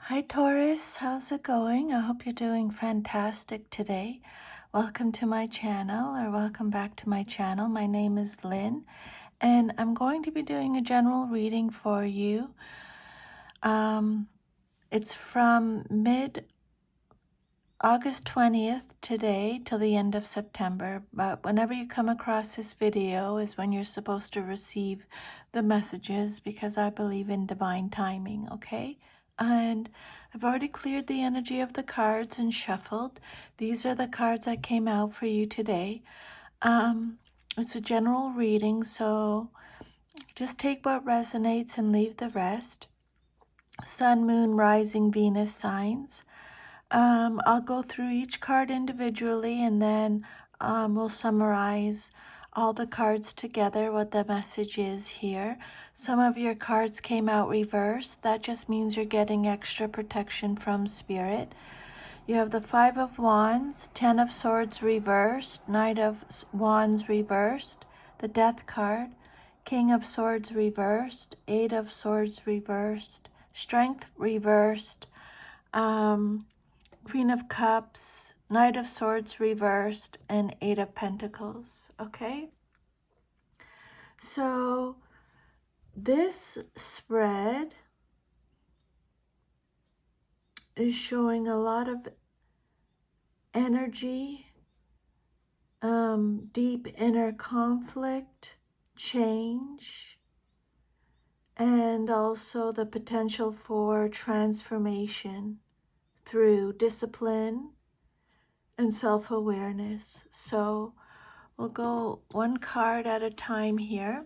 Hi Taurus, how's it going? I hope you're doing fantastic today. Welcome to my channel, or welcome back to my channel. My name is Lynn, and I'm going to be doing a general reading for you. It's from mid-August 20th today till the end of September, but whenever you come across this video is when you're supposed to receive the messages, because I believe in divine timing, okay? And I've already cleared the energy of the cards and shuffled. These are the cards that came out for you today. It's a general reading, so just take what resonates and leave the rest. Sun, Moon, Rising, Venus signs. I'll go through each card individually, and then we'll summarize all the cards together, what the message is here. Some of your cards came out reversed. That just means you're getting extra protection from Spirit. You have the Five of Wands, Ten of Swords reversed, Knight of Wands reversed, the Death card, King of Swords reversed, Eight of Swords reversed, Strength reversed, Queen of Cups, Knight of Swords reversed, and Eight of Pentacles, okay? So this spread is showing a lot of energy, deep inner conflict, change, and also the potential for transformation through discipline and self-awareness. So we'll go one card at a time here.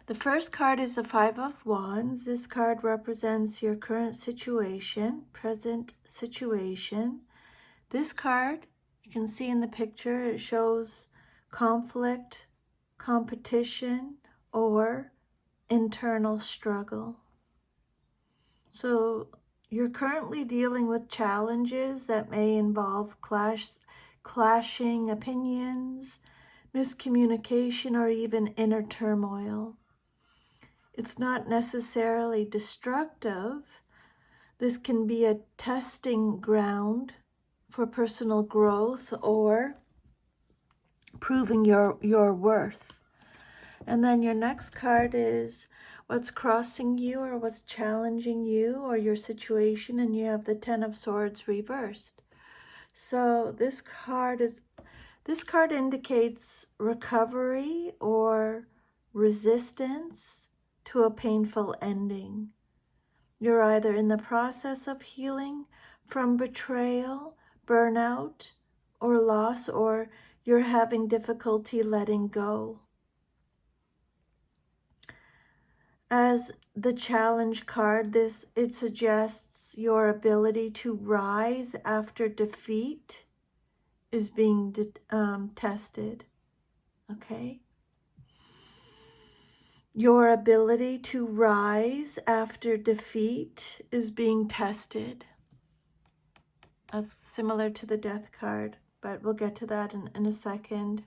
The first card is the Five of Wands. This card represents your current situation, present situation. This card, you can see in the picture, it shows conflict, competition, or internal struggle. So you're currently dealing with challenges that may involve clashing opinions, miscommunication, or even inner turmoil. It's not necessarily destructive. This can be a testing ground for personal growth or proving your worth. And then your next card is what's crossing you or what's challenging you or your situation, and you have the Ten of Swords reversed. So this card indicates recovery or resistance to a painful ending. You're either in the process of healing from betrayal, burnout, or loss, or you're having difficulty letting go. As the challenge card, it suggests your ability to rise after defeat is being tested, okay? Your ability to rise after defeat is being tested. That's similar to the Death card, but we'll get to that in a second.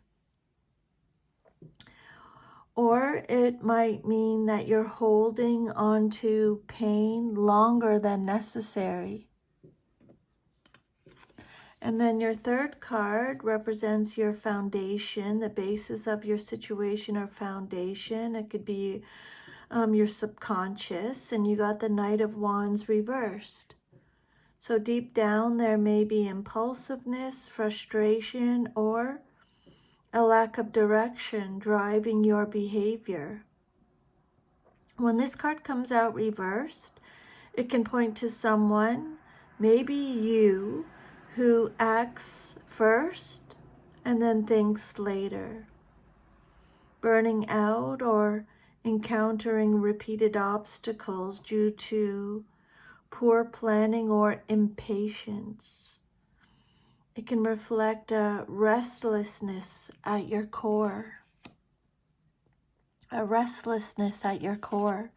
Or it might mean that you're holding on to pain longer than necessary. And then your third card represents your foundation, the basis of your situation or foundation. It could be your subconscious, and you got the Knight of Wands reversed. So deep down there may be impulsiveness, frustration, or a lack of direction driving your behavior. When this card comes out reversed, it can point to someone, maybe you, who acts first and then thinks later, burning out or encountering repeated obstacles due to poor planning or impatience. It can reflect a restlessness at your core. A restlessness at your core.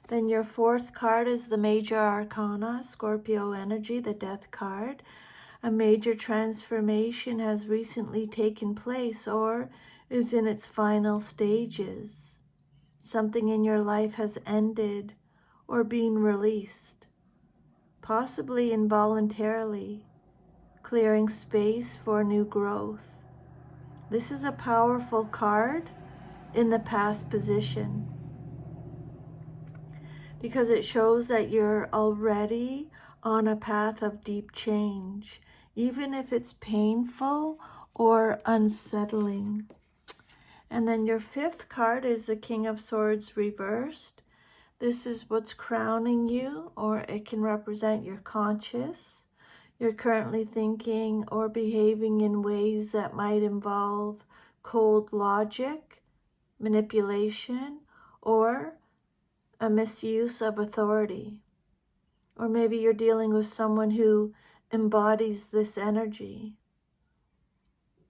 Then your fourth card is the Major Arcana, Scorpio energy, the Death card. A major transformation has recently taken place or is in its final stages. Something in your life has ended or being released, possibly involuntarily, clearing space for new growth. This is a powerful card in the past position because it shows that you're already on a path of deep change, even if it's painful or unsettling. And then your fifth card is the King of Swords reversed. This is what's crowning you, or it can represent your conscious. You're currently thinking or behaving in ways that might involve cold logic, manipulation, or a misuse of authority. Or maybe you're dealing with someone who embodies this energy.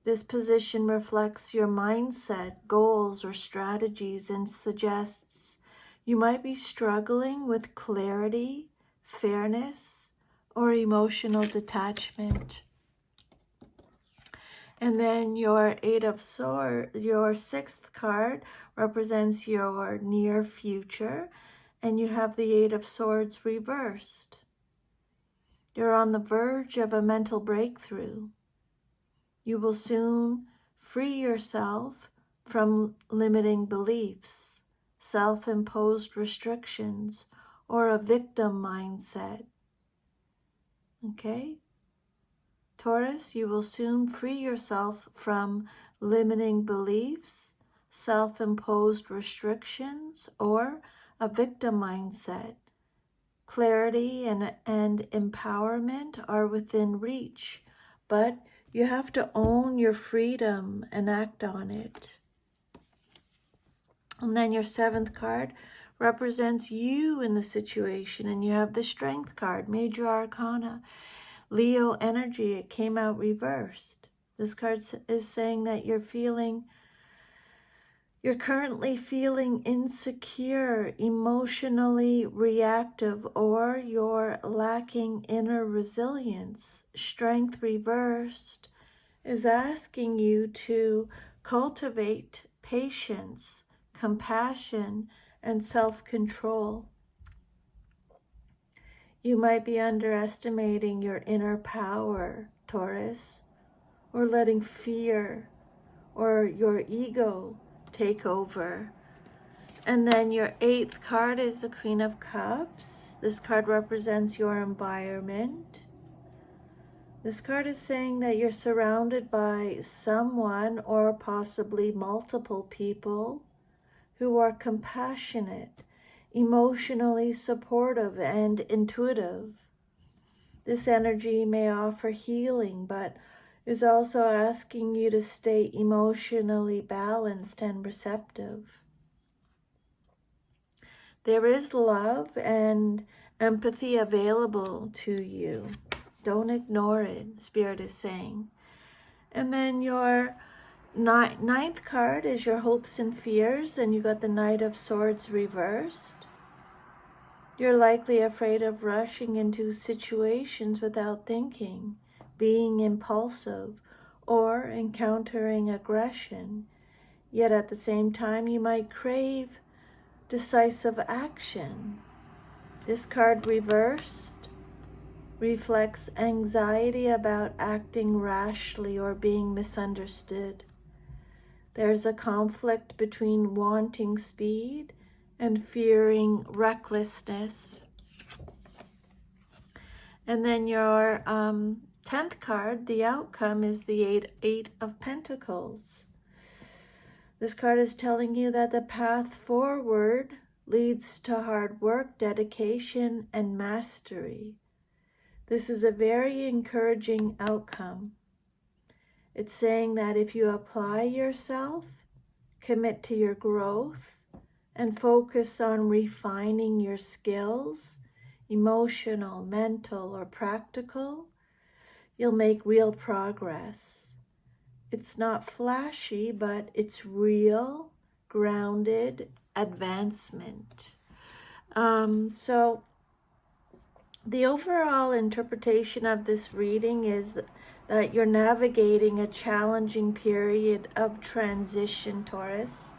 This position reflects your mindset, goals, or strategies and suggests you might be struggling with clarity, fairness, or emotional detachment. And then your Eight of Swords, your sixth card, represents your near future, and you have the Eight of Swords reversed. You're on the verge of a mental breakthrough. You will soon free yourself from limiting beliefs, self-imposed restrictions, or a victim mindset. Okay? Taurus, you will soon free yourself from limiting beliefs, self-imposed restrictions, or a victim mindset. Clarity and empowerment are within reach, but you have to own your freedom and act on it. And then your seventh card represents you in the situation, and you have the Strength card, Major Arcana. Leo energy, it came out reversed. This card is saying that you're currently feeling insecure, emotionally reactive, or you're lacking inner resilience. Strength reversed is asking you to cultivate patience, compassion, and self-control. You might be underestimating your inner power, Taurus, or letting fear or your ego take over. And then your eighth card is the Queen of Cups. This card represents your environment. This card is saying that you're surrounded by someone or possibly multiple people who are compassionate, emotionally supportive, and intuitive. This energy may offer healing, but is also asking you to stay emotionally balanced and receptive. There is love and empathy available to you. Don't ignore it, Spirit is saying. And then your ninth card is your hopes and fears, and you got the Knight of Swords reversed. You're likely afraid of rushing into situations without thinking, being impulsive, or encountering aggression. Yet at the same time, you might crave decisive action. This card reversed reflects anxiety about acting rashly or being misunderstood. There's a conflict between wanting speed and fearing recklessness. And then your 10th card, the outcome, is the Eight of Pentacles. This card is telling you that the path forward leads to hard work, dedication, and mastery. This is a very encouraging outcome. It's saying that if you apply yourself, commit to your growth, and focus on refining your skills, emotional, mental, or practical, you'll make real progress. It's not flashy, but it's real, grounded advancement. So the overall interpretation of this reading is that you're navigating a challenging period of transition, Taurus,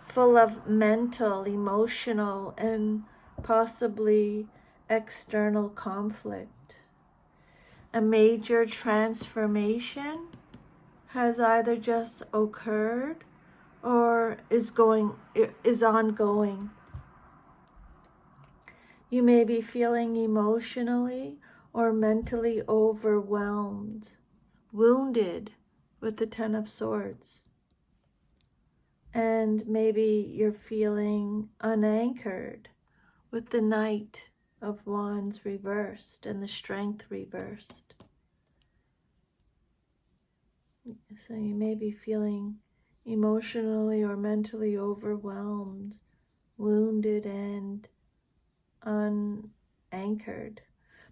full of mental, emotional, and possibly external conflict. A major transformation has either just occurred or is ongoing. You may be feeling emotionally or mentally overwhelmed, wounded with the Ten of Swords. And maybe you're feeling unanchored with the Knight of Wands reversed and the Strength reversed. So you may be feeling emotionally or mentally overwhelmed, wounded, and unanchored.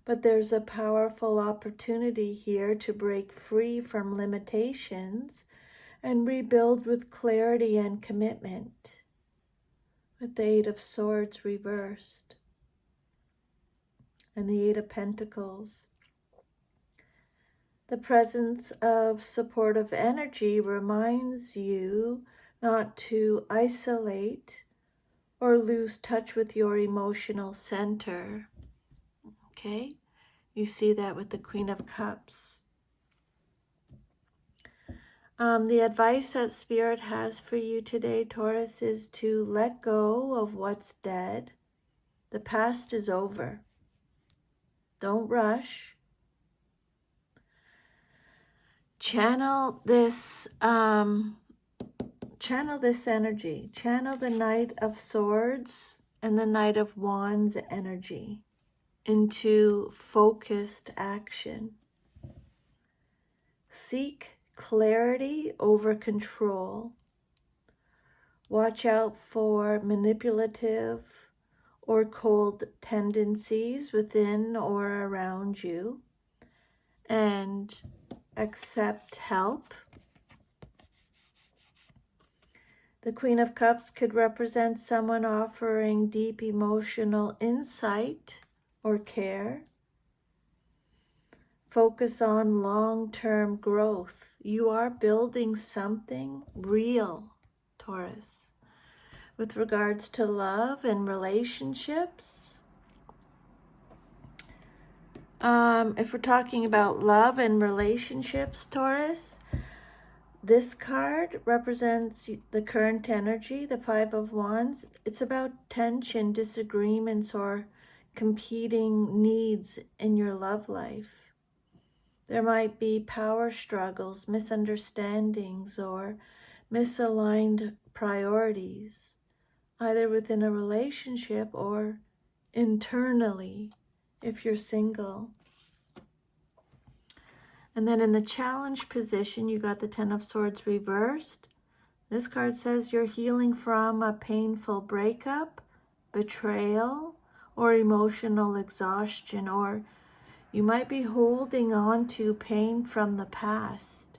But there's a powerful opportunity here to break free from limitations and rebuild with clarity and commitment. With the Eight of Swords reversed and the Eight of Pentacles. The presence of supportive energy reminds you not to isolate or lose touch with your emotional center. Okay? You see that with the Queen of Cups. The advice that Spirit has for you today, Taurus, is to let go of what's dead. The past is over. Don't rush. Channel this energy. Channel the Knight of Swords and the Knight of Wands energy into focused action. Seek clarity over control. Watch out for manipulative or cold tendencies within or around you, and accept help. The Queen of Cups could represent someone offering deep emotional insight or care. Focus on long-term growth. You are building something real, Taurus. With regards to love and relationships, if we're talking about love and relationships, Taurus, this card represents the current energy, the Five of Wands. It's about tension, disagreements, or competing needs in your love life. There might be power struggles, misunderstandings, or misaligned priorities, either within a relationship or internally if you're single. And then in the challenge position, you got the Ten of Swords reversed. This card says you're healing from a painful breakup, betrayal, or emotional exhaustion, or you might be holding on to pain from the past,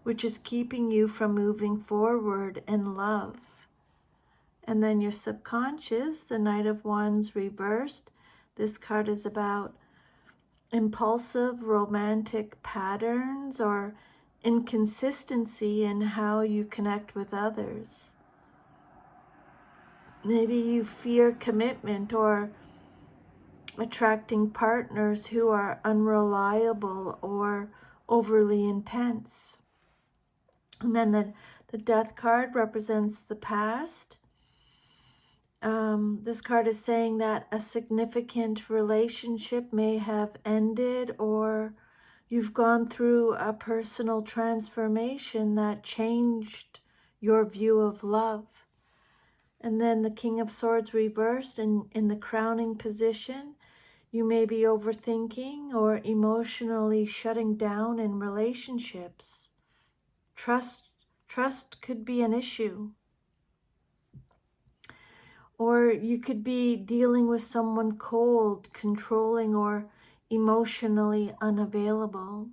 which is keeping you from moving forward in love. And then your subconscious, the Knight of Wands reversed. This card is about impulsive romantic patterns or inconsistency in how you connect with others. Maybe you fear commitment or attracting partners who are unreliable or overly intense. And then the Death card represents the past. This card is saying that a significant relationship may have ended, or you've gone through a personal transformation that changed your view of love. And then the King of Swords reversed, and in the crowning position, you may be overthinking or emotionally shutting down in relationships. Trust could be an issue. Or you could be dealing with someone cold, controlling, or emotionally unavailable.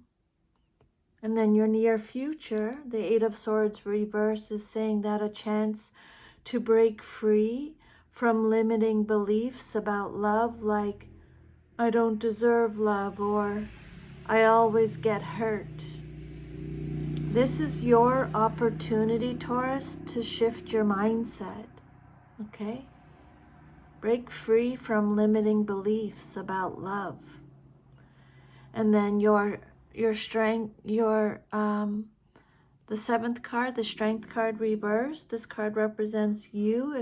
And then your near future, the Eight of Swords reverse, is saying that a chance to break free from limiting beliefs about love, like I don't deserve love, or I always get hurt. This is your opportunity, Taurus, to shift your mindset, okay? Break free from limiting beliefs about love. And then your strength, the seventh card, the strength card reversed. This card represents you.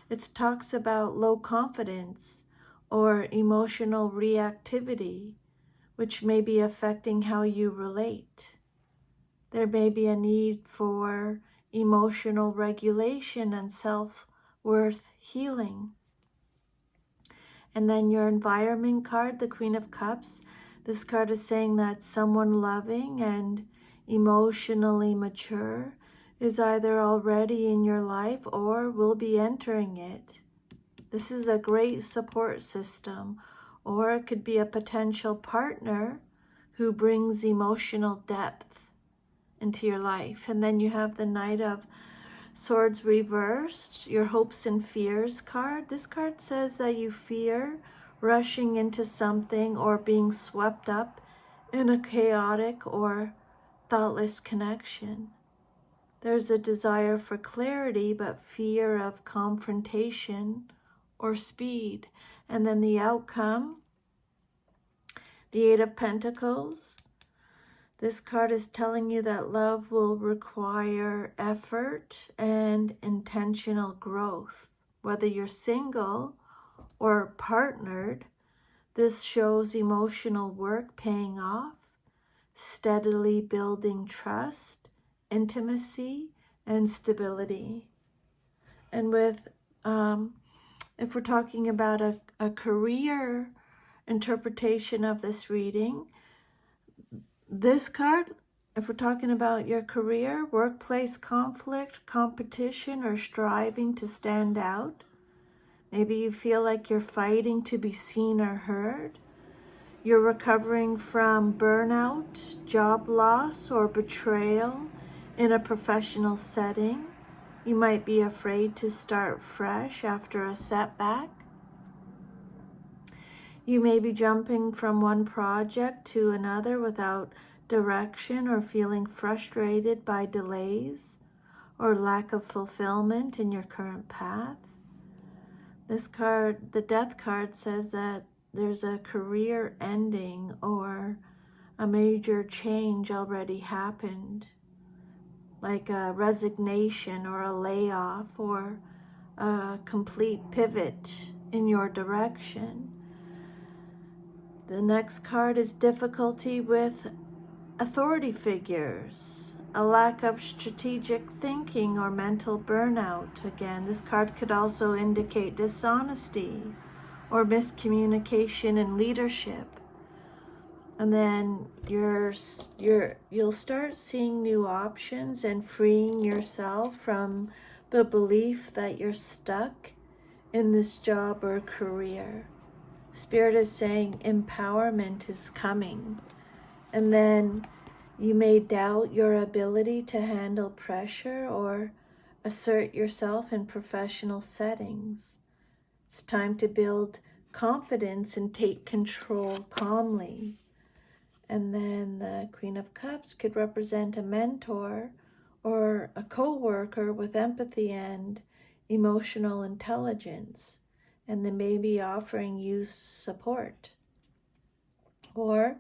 It talks about low confidence or emotional reactivity, which may be affecting how you relate. There may be a need for emotional regulation and self-worth healing. And then your environment card, the Queen of Cups. This card is saying that someone loving and emotionally mature is either already in your life or will be entering it. This is a great support system, or it could be a potential partner who brings emotional depth into your life. And then you have the Knight of Swords reversed, your hopes and fears card. This card says that you fear rushing into something or being swept up in a chaotic or thoughtless connection. There's a desire for clarity, but fear of confrontation or speed. And then the outcome, the Eight of Pentacles. This card is telling you that love will require effort and intentional growth. Whether you're single or partnered, this shows emotional work paying off, steadily building trust, intimacy, and stability. And with, if we're talking about a career interpretation of this reading, this card, if we're talking about your career, workplace conflict, competition, or striving to stand out, maybe you feel like you're fighting to be seen or heard. You're recovering from burnout, job loss, or betrayal in a professional setting. You might be afraid to start fresh after a setback. You may be jumping from one project to another without direction or feeling frustrated by delays or lack of fulfillment in your current path. This card, the Death card, says that there's a career ending or a major change already happened, like a resignation or a layoff or a complete pivot in your direction. The next card is difficulty with authority figures, a lack of strategic thinking or mental burnout. Again, this card could also indicate dishonesty or miscommunication in leadership. And then you'll start seeing new options and freeing yourself from the belief that you're stuck in this job or career. Spirit is saying empowerment is coming. And then you may doubt your ability to handle pressure or assert yourself in professional settings. It's time to build confidence and take control calmly. And then the Queen of Cups could represent a mentor or a co-worker with empathy and emotional intelligence. And they may be offering you support. Or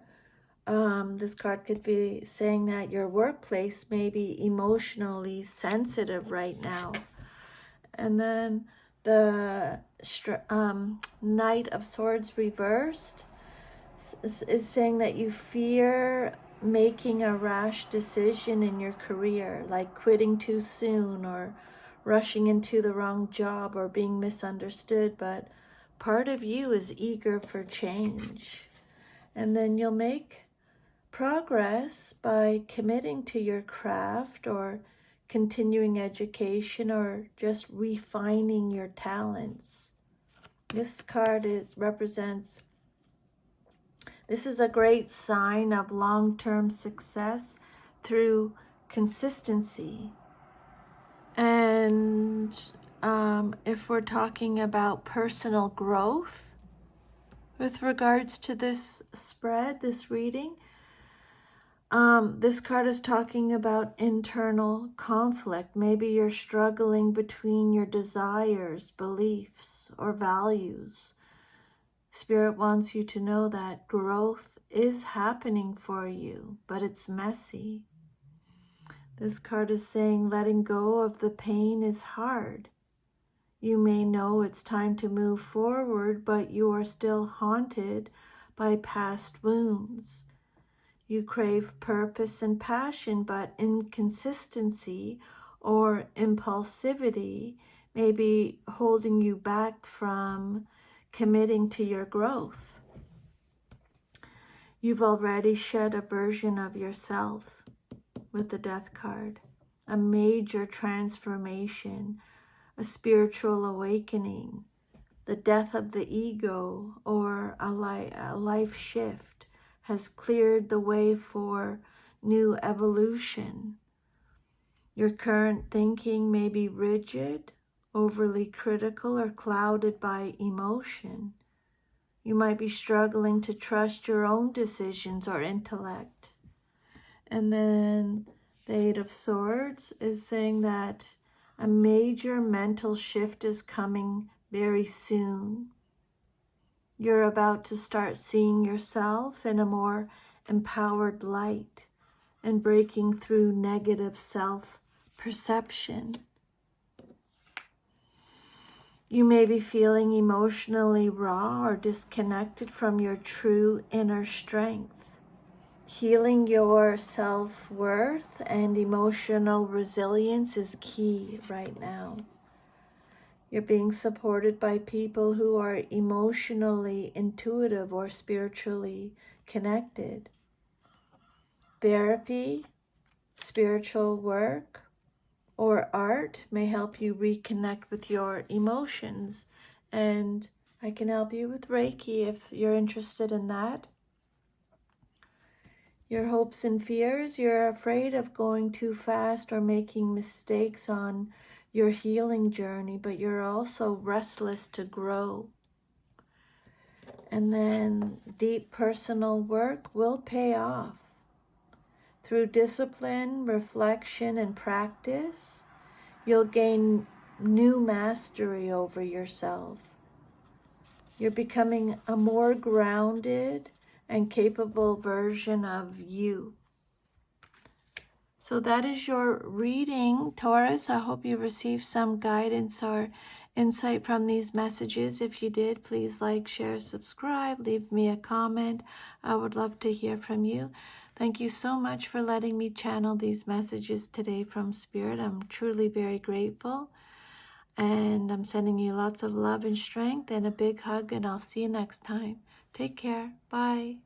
this card could be saying that your workplace may be emotionally sensitive right now. And then the Knight of Swords reversed is saying that you fear making a rash decision in your career, like quitting too soon or rushing into the wrong job or being misunderstood, but part of you is eager for change. And then you'll make progress by committing to your craft or continuing education or just refining your talents. This card represents, this is a great sign of long-term success through consistency. And if we're talking about personal growth with regards to this spread, this reading, This card is talking about internal conflict. Maybe you're struggling between your desires, beliefs, or values. Spirit wants you to know that growth is happening for you, but it's messy. This card is saying letting go of the pain is hard. You may know it's time to move forward, but you are still haunted by past wounds. You crave purpose and passion, but inconsistency or impulsivity may be holding you back from committing to your growth. You've already shed a version of yourself with the Death card, a major transformation, a spiritual awakening, the death of the ego, or a life shift has cleared the way for new evolution. Your current thinking may be rigid, overly critical, or clouded by emotion. You might be struggling to trust your own decisions or intellect. And then the Eight of Swords is saying that a major mental shift is coming very soon. You're about to start seeing yourself in a more empowered light and breaking through negative self-perception. You may be feeling emotionally raw or disconnected from your true inner strength. Healing your self-worth and emotional resilience is key right now. You're being supported by people who are emotionally intuitive or spiritually connected. Therapy, spiritual work, or art may help you reconnect with your emotions. And I can help you with Reiki if you're interested in that. Your hopes and fears, you're afraid of going too fast or making mistakes on your healing journey, but you're also restless to grow. And then deep personal work will pay off. Through discipline, reflection, and practice, you'll gain new mastery over yourself. You're becoming a more grounded and capable version of you. So that is your reading, Taurus. I hope you received some guidance or insight from these messages. If you did, please like, share, subscribe, leave me a comment. I would love to hear from you. Thank you so much for letting me channel these messages today from Spirit. I'm truly very grateful. And I'm sending you lots of love and strength and a big hug, and I'll see you next time. Take care. Bye.